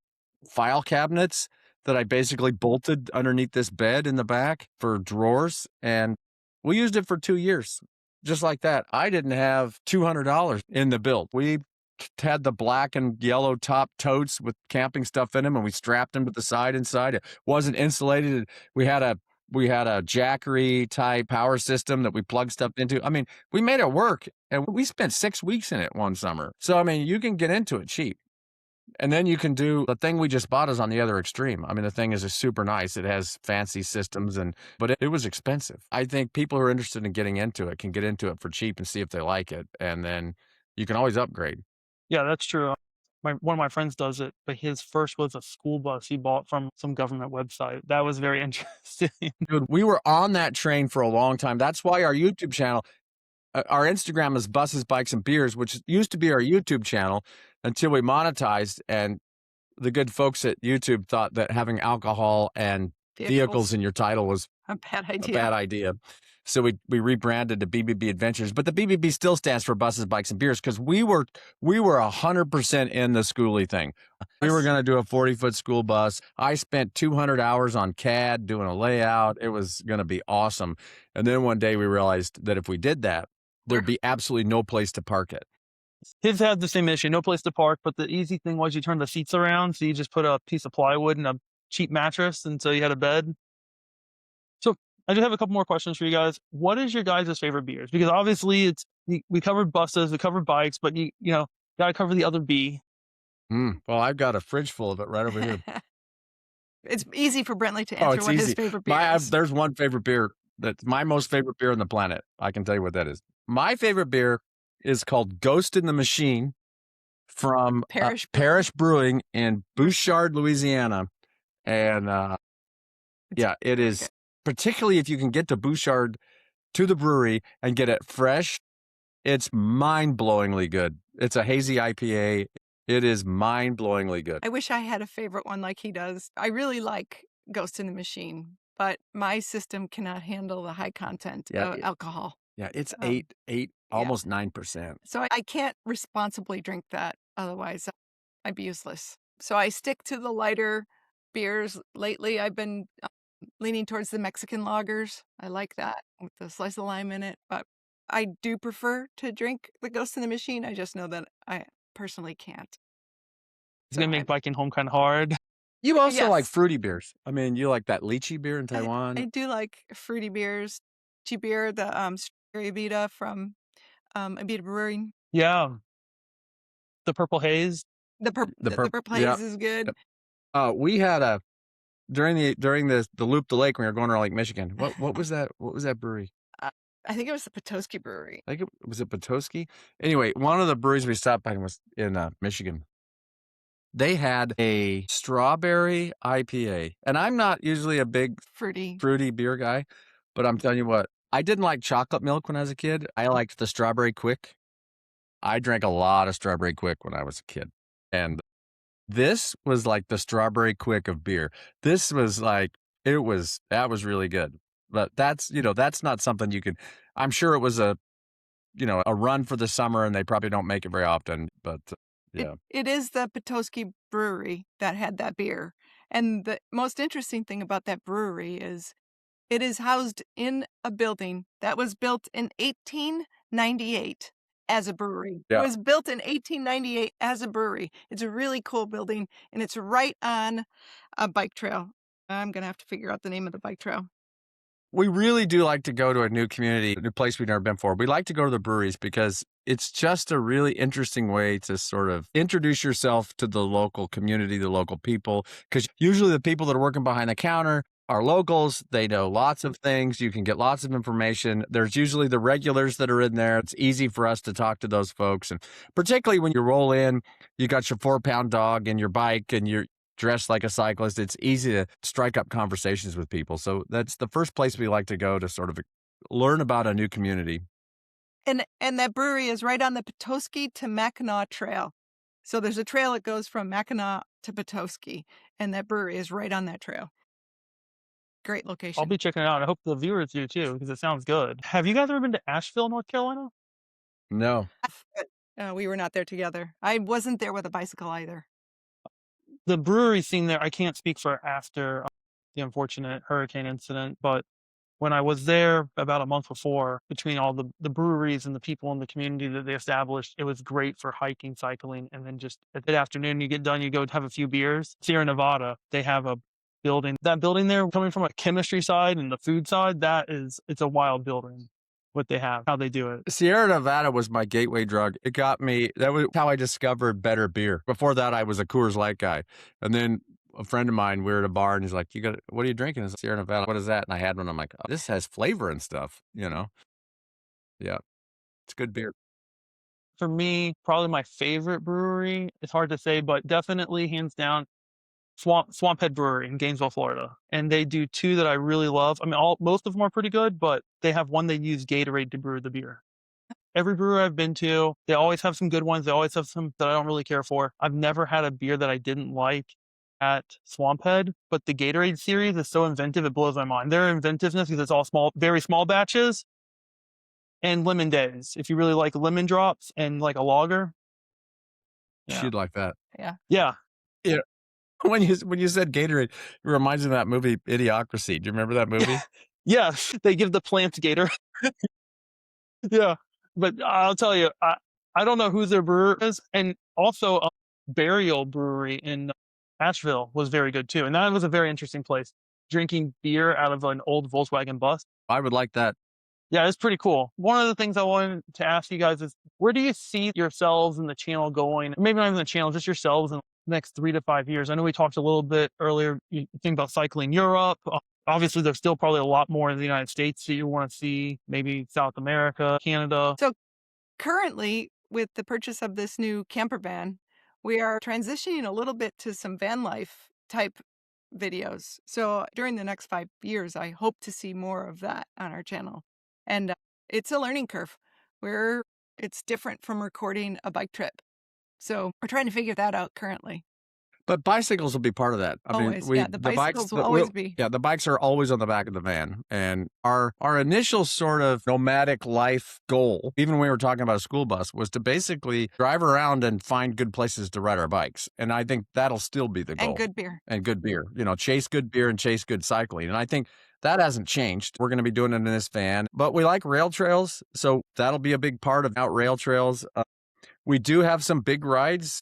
Speaker 2: file cabinets that I basically bolted underneath this bed in the back for drawers. And we used it for 2 years. Just like that. I didn't have $200 in the build. We had the black and yellow top totes with camping stuff in them, and we strapped them to the side inside. It wasn't insulated. We had a Jackery type power system that we plugged stuff into. I mean, we made it work, and we spent 6 weeks in it one summer. So, I mean, you can get into it cheap. And then you can do the thing we just bought is on the other extreme. I mean, the thing is super nice. It has fancy systems, but it was expensive. I think people who are interested in getting into it can get into it for cheap and see if they like it. And then you can always upgrade.
Speaker 1: Yeah, that's true. One of my friends does it, but his first was a school bus he bought from some government website. That was very interesting.
Speaker 2: Dude, we were on that train for a long time. That's why our YouTube channel, our Instagram is Buses, Bikes, and Beers, which used to be our YouTube channel until we monetized. And the good folks at YouTube thought that having alcohol and vehicles in your title was
Speaker 3: a bad idea.
Speaker 2: A bad idea. So we rebranded to BBB Adventures, but the BBB still stands for Buses, Bikes, and Beers because we were 100% in the schooly thing. We were going to do a 40-foot school bus. I spent 200 hours on CAD doing a layout. It was going to be awesome. And then one day we realized that if we did that, there'd be absolutely no place to park it.
Speaker 1: His had the same issue, no place to park, but the easy thing was you turn the seats around, so you just put a piece of plywood and a cheap mattress, and so you had a bed. So I do have a couple more questions for you guys. What is your guys' favorite beers? Because obviously we covered buses, we covered bikes, but you got to cover the other B.
Speaker 2: Well, I've got a fridge full of it right over here.
Speaker 3: It's easy for Brently to answer what his favorite beer is.
Speaker 2: There's one favorite beer that's my most favorite beer on the planet. I can tell you what that is. My favorite beer is called Ghost in the Machine from Parish Brewing in Bouchard, Louisiana. And it is, particularly if you can get to Bouchard to the brewery and get it fresh, it's mind-blowingly good. It's a hazy IPA. It is mind-blowingly good.
Speaker 3: I wish I had a favorite one like he does. I really like Ghost in the Machine, but my system cannot handle the high content of alcohol.
Speaker 2: Yeah, it's 8, almost 9%.
Speaker 3: So I can't responsibly drink that. Otherwise, I'd be useless. So I stick to the lighter beers. Lately, I've been leaning towards the Mexican lagers. I like that with the slice of lime in it. But I do prefer to drink the Ghost in the Machine. I just know that I personally can't.
Speaker 1: It's going to make biking home kind of hard.
Speaker 2: You also like fruity beers. I mean, you like that lychee beer in Taiwan.
Speaker 3: I do like fruity beers. Lychee beer, the Strawberry Abita from Abita Brewing.
Speaker 1: Yeah. The Purple Haze.
Speaker 3: The Purple Haze is good.
Speaker 2: We had during the Loop the Lake when we were going around Lake Michigan. What was that? What was that brewery?
Speaker 3: I think it was the Petoskey Brewery.
Speaker 2: Was it Petoskey? Anyway, one of the breweries we stopped by was in Michigan. They had a strawberry IPA, and I'm not usually a big fruity beer guy, but I'm telling you what, I didn't like chocolate milk when I was a kid. I liked the Strawberry Quick. I drank a lot of Strawberry Quick when I was a kid, and this was like the Strawberry Quick of beer. This was like that was really good. But that's not something you can. I'm sure it was a run for the summer, and they probably don't make it very often. But yeah,
Speaker 3: it is the Petoskey Brewery that had that beer. And the most interesting thing about that brewery is it is housed in a building that was built in 1898 as a brewery.
Speaker 2: Yeah.
Speaker 3: It was built in 1898 as a brewery. It's a really cool building, and it's right on a bike trail. I'm going to have to figure out the name of the bike trail.
Speaker 2: We really do like to go to a new community, a new place we've never been before. We like to go to the breweries because it's just a really interesting way to sort of introduce yourself to the local community, the local people, because usually the people that are working behind the counter are locals. They know lots of things. You can get lots of information. There's usually the regulars that are in there. It's easy for us to talk to those folks. And particularly when you roll in, you got your 4-pound dog and your bike and you're dressed like a cyclist, it's easy to strike up conversations with people. So that's the first place we like to go to sort of learn about a new community.
Speaker 3: And that brewery is right on the Petoskey to Mackinac Trail. So there's a trail that goes from Mackinac to Petoskey, and that brewery is right on that trail. Great
Speaker 1: I'll
Speaker 3: location.
Speaker 1: be checking it out. I hope the viewers do too, because it sounds good. Have you guys ever been to Asheville, North Carolina?
Speaker 2: No.
Speaker 3: We were not there together. I wasn't there with a bicycle either.
Speaker 1: The brewery scene there, I can't speak for after the unfortunate hurricane incident, but when I was there about a month before, between all the breweries and the people in the community that they established, it was great for hiking, cycling, and then just at the afternoon, you get done, you go have a few beers. Sierra Nevada, they have a building. That building there, coming from a chemistry side and the food side, it's a wild building. What they have, how they do it.
Speaker 2: Sierra Nevada was my gateway drug. It got me. That was how I discovered better beer. Before that, I was a Coors Light guy. And then a friend of mine, we were at a bar and he's like, what are you drinking? It's Sierra Nevada. What is that? And I had one. I'm like, oh, this has flavor and stuff, Yeah. It's good beer.
Speaker 1: For me, probably my favorite brewery. It's hard to say, but definitely hands down, Swamphead Brewery in Gainesville, Florida. And they do two that I really love. I mean, most of them are pretty good, but they have one they use Gatorade to brew the beer. Every brewer I've been to, they always have some good ones. They always have some that I don't really care for. I've never had a beer that I didn't like at Swamphead, but the Gatorade series is so inventive, it blows my mind. Their inventiveness, because it's all small, very small batches, and lemon days. If you really like lemon drops and like a lager. Yeah.
Speaker 2: She'd like that.
Speaker 3: Yeah.
Speaker 1: Yeah.
Speaker 2: Yeah. When you said Gatorade, it reminds me of that movie Idiocracy. Do you remember that movie?
Speaker 1: Yeah. They give the plant Gator. Yeah. But I'll tell you, I don't know who their brewer is. And also, Burial Brewery in Asheville was very good too. And that was a very interesting place. Drinking beer out of an old Volkswagen bus.
Speaker 2: I would like that.
Speaker 1: Yeah, it's pretty cool. One of the things I wanted to ask you guys is, where do you see yourselves and the channel going? Maybe not even the channel, just yourselves in the next 3 to 5 years. I know we talked a little bit earlier. You think about cycling Europe. Obviously, there's still probably a lot more in the United States that you want to see, maybe South America, Canada.
Speaker 3: So currently, with the purchase of this new camper van, we are transitioning a little bit to some van life type videos. So during the next 5 years, I hope to see more of that on our channel. And it's a learning curve where it's different from recording a bike trip. So we're trying to figure that out currently.
Speaker 2: But bicycles will be part of that. I mean,
Speaker 3: Always, yeah, the bicycles will
Speaker 2: the-
Speaker 3: always be.
Speaker 2: Yeah, the bikes are always on the back of the van. And our initial sort of nomadic life goal, even when we were talking about a school bus, was to basically drive around and find good places to ride our bikes. And I think that'll still be the goal.
Speaker 3: And good beer.
Speaker 2: And good beer. Chase good beer and chase good cycling. And I think that hasn't changed. We're going to be doing it in this van. But we like rail trails, so that'll be a big part of out rail trails. We do have some big rides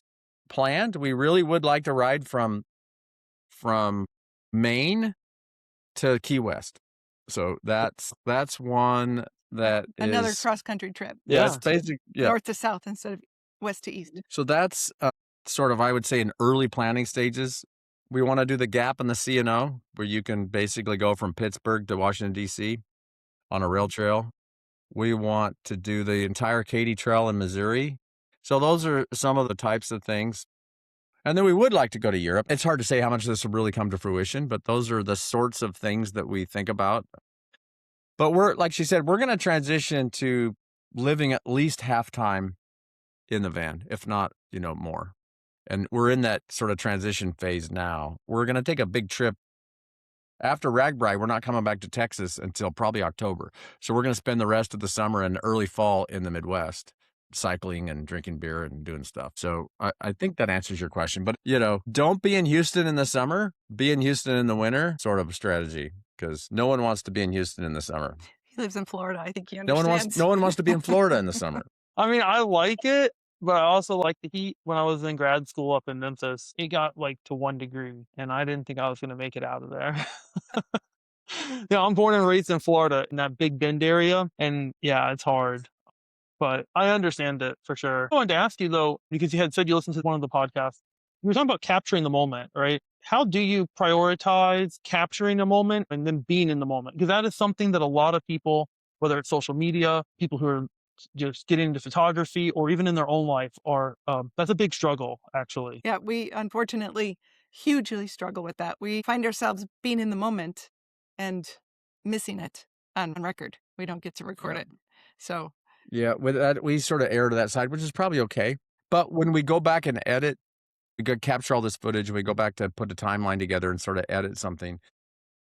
Speaker 2: planned. We really would like to ride from Maine to Key West. So that's one that
Speaker 3: Another
Speaker 2: is
Speaker 3: cross-country trip.
Speaker 2: Yeah, it's basic. Yeah.
Speaker 3: North to south instead of west to east.
Speaker 2: So that's sort of, I would say, in early planning stages. We want to do the gap in the C&O, where you can basically go from Pittsburgh to Washington, D.C. on a rail trail. We want to do the entire Katy Trail in Missouri. So those are some of the types of things. And then we would like to go to Europe. It's hard to say how much of this will really come to fruition, but those are the sorts of things that we think about. But like she said, we're going to transition to living at least half time in the van, if not, more. And we're in that sort of transition phase now. We're going to take a big trip. After RAGBRI, we're not coming back to Texas until probably October. So we're going to spend the rest of the summer and early fall in the Midwest, cycling and drinking beer and doing stuff. So I think that answers your question. But, don't be in Houston in the summer. Be in Houston in the winter, sort of a strategy, because no one wants to be in Houston in the summer.
Speaker 3: He lives in Florida. I think he understands.
Speaker 2: No one wants to be in Florida in the summer.
Speaker 1: I mean, I like it, but I also like the heat. When I was in grad school up in Memphis, it got like to 1 degree, and I didn't think I was going to make it out of there. I'm born and raised in Florida in that Big Bend area, and yeah, it's hard. But I understand it for sure. I wanted to ask you though, because you had said you listened to one of the podcasts. You were talking about capturing the moment, right? How do you prioritize capturing a moment and then being in the moment? Because that is something that a lot of people, whether it's social media, people who are just getting into photography, or even in their own life, that's a big struggle, actually.
Speaker 3: Yeah, we unfortunately hugely struggle with that. We find ourselves being in the moment and missing it on record. We don't get to record it. So
Speaker 2: Yeah, with that, we sort of err to that side, which is probably okay. But when we go back and edit, we go capture all this footage and we go back to put a timeline together and sort of edit something.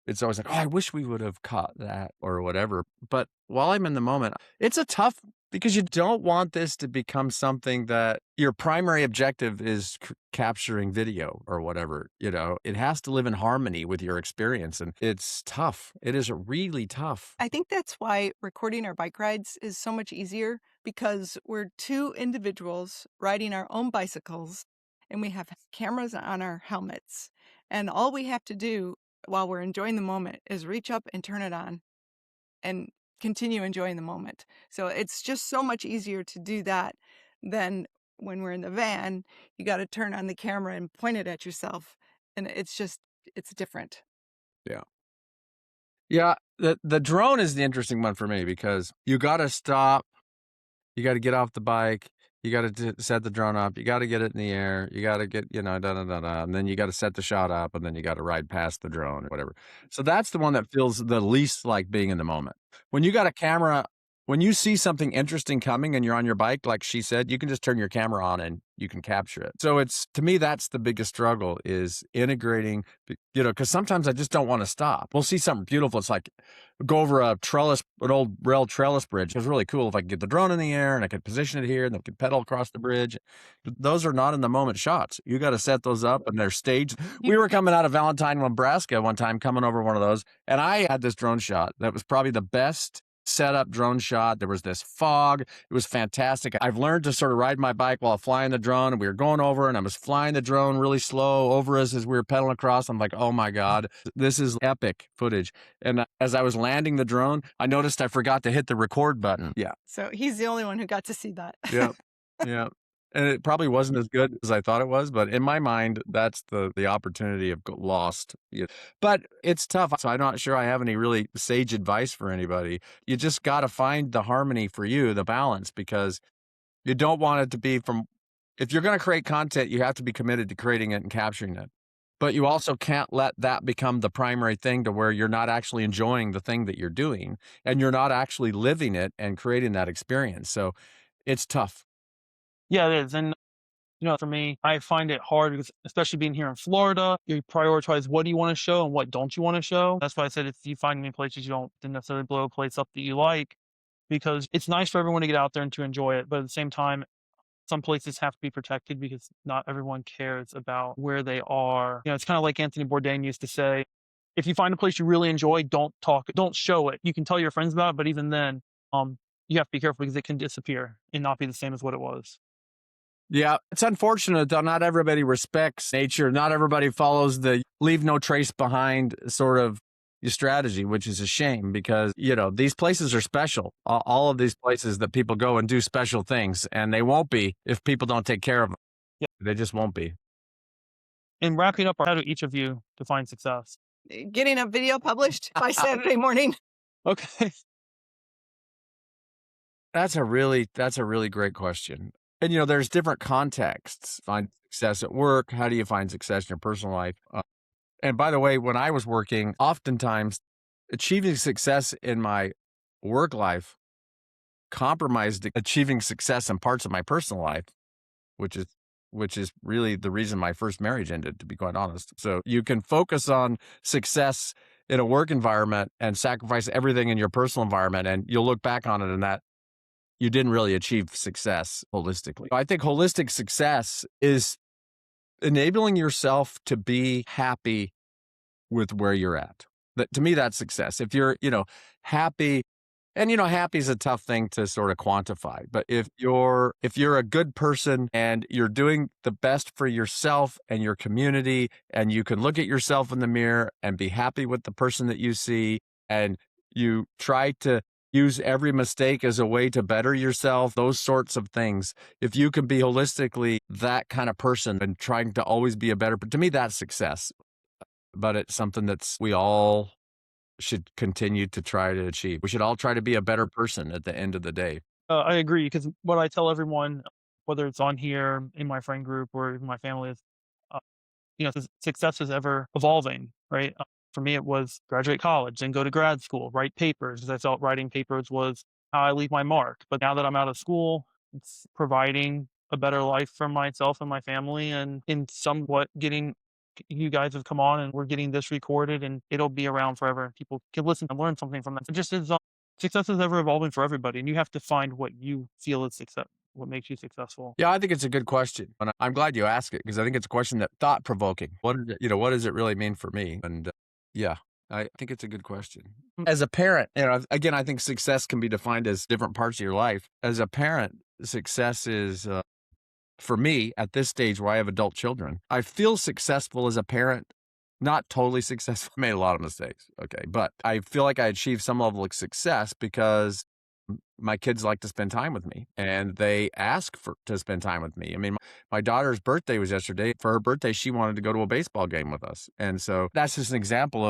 Speaker 2: It's always like, "Oh, I wish we would have caught that," or whatever. But while I'm in the moment, it's a tough because you don't want this to become something that your primary objective is capturing video or whatever, you know? It has to live in harmony with your experience, and it's tough. It is really tough.
Speaker 3: I think that's why recording our bike rides is so much easier because we're two individuals riding our own bicycles and we have cameras on our helmets. And all we have to do while we're enjoying the moment is reach up and turn it on and continue enjoying the moment. So it's just so much easier to do that than when we're in the van. You got to turn on the camera and point it at yourself. And it's different.
Speaker 2: Yeah. Yeah, the drone is the interesting one for me because you gotta stop. You gotta get off the bike. You gotta set the drone up. You gotta get it in the air. You gotta get, da da da da, and then you gotta set the shot up, and then you gotta ride past the drone or whatever. So that's the one that feels the least like being in the moment. When you got a camera, when you see something interesting coming and you're on your bike, like she said, you can just turn your camera on and you can capture it. So it's to me that's the biggest struggle is integrating, because sometimes I just don't want to stop. We'll see something beautiful. It's like go over an old rail trellis bridge. It was really cool if I could get the drone in the air and I could position it here and then could pedal across the bridge. Those are not in the moment shots. You got to set those up and they're staged. We were coming out of Valentine, Nebraska one time, coming over one of those, and I had this drone shot that was probably the best setup drone shot. There was this fog. It was fantastic. I've learned to sort of ride my bike while flying the drone, and we were going over and I was flying the drone really slow over us as we were pedaling across. I'm like, oh my God, this is epic footage. And as I was landing the drone, I noticed I forgot to hit the record button. Yeah.
Speaker 3: So he's the only one who got to see that.
Speaker 2: Yeah. Yeah. And it probably wasn't as good as I thought it was, but in my mind, that's the opportunity of lost. But it's tough. So I'm not sure I have any really sage advice for anybody. You just got to find the harmony for you, the balance, because you don't want it to be if you're going to create content, you have to be committed to creating it and capturing it. But you also can't let that become the primary thing to where you're not actually enjoying the thing that you're doing and you're not actually living it and creating that experience. So it's tough.
Speaker 1: Yeah, it is. And for me, I find it hard because, especially being here in Florida, you prioritize what do you want to show and what don't you want to show. That's why I said if you find any places you don't necessarily blow a place up that you like, because it's nice for everyone to get out there and to enjoy it. But at the same time, some places have to be protected because not everyone cares about where they are. It's kind of like Anthony Bourdain used to say, if you find a place you really enjoy, don't show it. You can tell your friends about it, but even then, you have to be careful because it can disappear and not be the same as what it was.
Speaker 2: Yeah, it's unfortunate though. Not everybody respects nature. Not everybody follows the leave no trace behind sort of strategy, which is a shame because, these places are special. All of these places that people go and do special things, and they won't be if people don't take care of them.
Speaker 1: Yeah.
Speaker 2: They just won't be.
Speaker 1: And wrapping up, how do each of you define success?
Speaker 3: Getting a video published by Saturday morning.
Speaker 1: Okay.
Speaker 2: That's a really great question. And, there's different contexts. Find success at work. How do you find success in your personal life? And by the way, when I was working, oftentimes achieving success in my work life compromised achieving success in parts of my personal life, which is really the reason my first marriage ended, to be quite honest. So you can focus on success in a work environment and sacrifice everything in your personal environment, and you'll look back on it and that you didn't really achieve success holistically. I think holistic success is enabling yourself to be happy with where you're at. To me, that's success. If you're, happy, and happy is a tough thing to sort of quantify. But if you're a good person and you're doing the best for yourself and your community, and you can look at yourself in the mirror and be happy with the person that you see, and you try to use every mistake as a way to better yourself, those sorts of things. If you can be holistically that kind of person and trying to always be a better, to me, that's success. But it's something we all should continue to try to achieve. We should all try to be a better person at the end of the day.
Speaker 1: I agree because what I tell everyone, whether it's on here in my friend group or even my family, is success is ever evolving, right? For me, it was graduate college, then go to grad school, write papers, because I felt writing papers was how I leave my mark. But now that I'm out of school, it's providing a better life for myself and my family, and in somewhat getting you guys have come on and we're getting this recorded and it'll be around forever and people can listen and learn something from that. It just is success is ever evolving for everybody, and you have to find what you feel is success, what makes you successful.
Speaker 2: Yeah, I think it's a good question. And I'm glad you asked it because I think it's a question that thought provoking. What does it really mean for me? And yeah, I think it's a good question. As a parent, again, I think success can be defined as different parts of your life. As a parent, success is, for me at this stage where I have adult children, I feel successful as a parent. Not totally successful. I made a lot of mistakes. Okay. But I feel like I achieved some level of success because my kids like to spend time with me and they ask to spend time with me. I mean, my daughter's birthday was yesterday. For her birthday, she wanted to go to a baseball game with us. And so that's just an example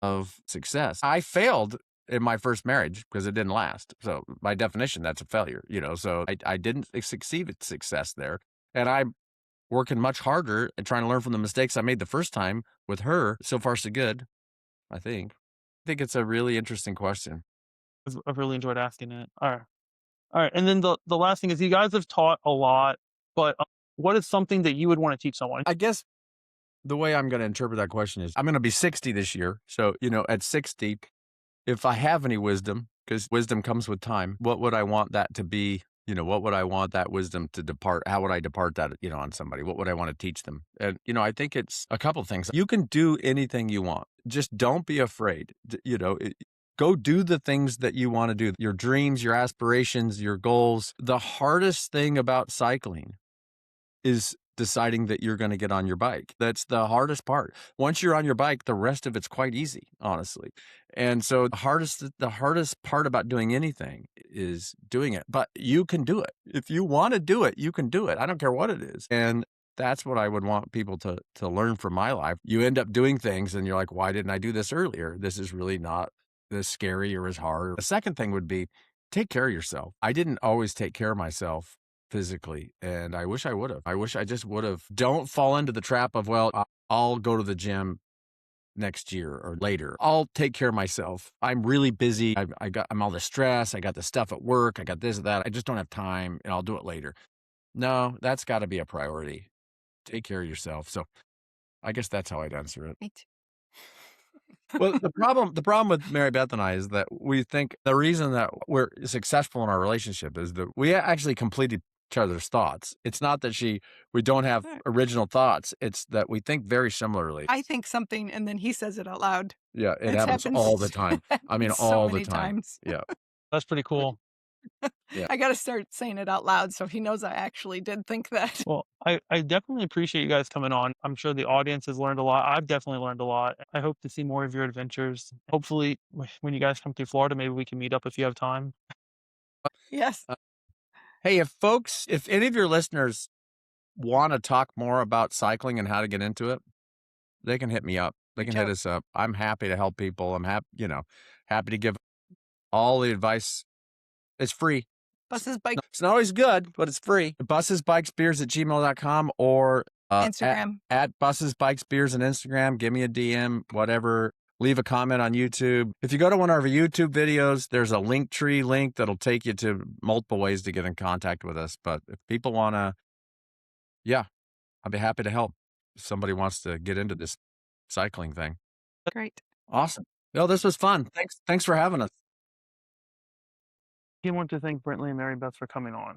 Speaker 2: of success. I failed in my first marriage because it didn't last. So by definition, that's a failure, so I didn't succeed at success there. And I'm working much harder and trying to learn from the mistakes I made the first time with her. So far, so good, I think. I think it's a really interesting question.
Speaker 1: I've really enjoyed asking it. All right. And then the last thing is you guys have taught a lot, but what is something that you would want to teach someone?
Speaker 2: I guess the way I'm going to interpret that question is I'm going to be 60 this year. So, at 60, if I have any wisdom, because wisdom comes with time, what would I want that to be? What would I want that wisdom to depart? How would I depart that, on somebody? What would I want to teach them? And, I think it's a couple things. You can do anything you want. Just don't be afraid. Go do the things that you want to do, your dreams, your aspirations, your goals. The hardest thing about cycling is deciding that you're going to get on your bike. That's the hardest part. Once you're on your bike, the rest of it's quite easy, honestly. And so the hardest part about doing anything is doing it. But you can do it. If you want to do it, you can do it. I don't care what it is. And that's what I would want people to learn from my life. You end up doing things and you're like, why didn't I do this earlier? This is really not as scary or as hard. The second thing would be take care of yourself. I didn't always take care of myself physically, and I wish I would have. I wish I just would have. Don't fall into the trap of, well, I'll go to the gym next year or later. I'll take care of myself. I'm really busy. I'm all the stress. I got the stuff at work. I got this and that. I just don't have time, and I'll do it later. No, that's got to be a priority. Take care of yourself. So I guess that's how I'd answer it.
Speaker 3: Right.
Speaker 2: Well, the problem with Mary Beth and I is that we think the reason that we're successful in our relationship is that we actually complete each other's thoughts. It's not that we don't have original thoughts. It's that we think very similarly.
Speaker 3: I think something and then he says it out loud.
Speaker 2: Yeah, it
Speaker 3: It's
Speaker 2: happens
Speaker 3: happened
Speaker 2: all the time. I mean,
Speaker 3: so
Speaker 2: all the
Speaker 3: many
Speaker 2: time.
Speaker 3: times.
Speaker 2: Yeah.
Speaker 1: That's pretty cool.
Speaker 2: Yeah.
Speaker 3: I got to start saying it out loud so he knows I actually did think that.
Speaker 1: Well, I definitely appreciate you guys coming on. I'm sure the audience has learned a lot. I've definitely learned a lot. I hope to see more of your adventures. Hopefully, when you guys come through Florida, maybe we can meet up if you have time.
Speaker 3: Yes.
Speaker 2: Hey, if any of your listeners want to talk more about cycling and how to get into it, they can hit me up. They can hit us up. I'm happy to help people. I'm happy to give all the advice. It's free.
Speaker 3: Buses, bike,
Speaker 2: It's not always good, but it's free. Buses, bikes, beers @gmail.com or
Speaker 3: Instagram.
Speaker 2: At buses, bikes, beers on Instagram. Give me a DM, whatever. Leave a comment on YouTube. If you go to one of our YouTube videos, there's a Linktree link that'll take you to multiple ways to get in contact with us. But if people want to, I'd be happy to help. If somebody wants to get into this cycling thing.
Speaker 3: Great.
Speaker 2: Awesome. No, this was fun. Thanks for having us.
Speaker 1: I want to thank Brently and Marybeth for coming on.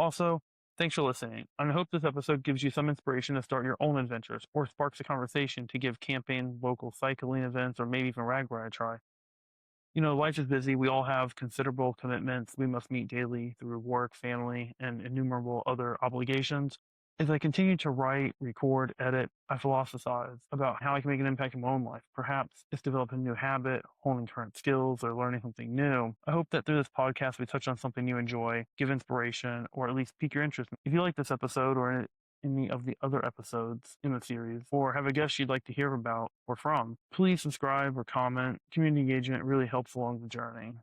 Speaker 1: Also, thanks for listening. And I hope this episode gives you some inspiration to start your own adventures or sparks a conversation to give camping, local cycling events, or maybe even RAGBRI a try. Life is busy. We all have considerable commitments we must meet daily through work, family, and innumerable other obligations. As I continue to write, record, edit, I philosophize about how I can make an impact in my own life. Perhaps it's developing a new habit, honing current skills, or learning something new. I hope that through this podcast, we touch on something you enjoy, give inspiration, or at least pique your interest. If you like this episode or any of the other episodes in the series, or have a guest you'd like to hear about or from, please subscribe or comment. Community engagement really helps along the journey.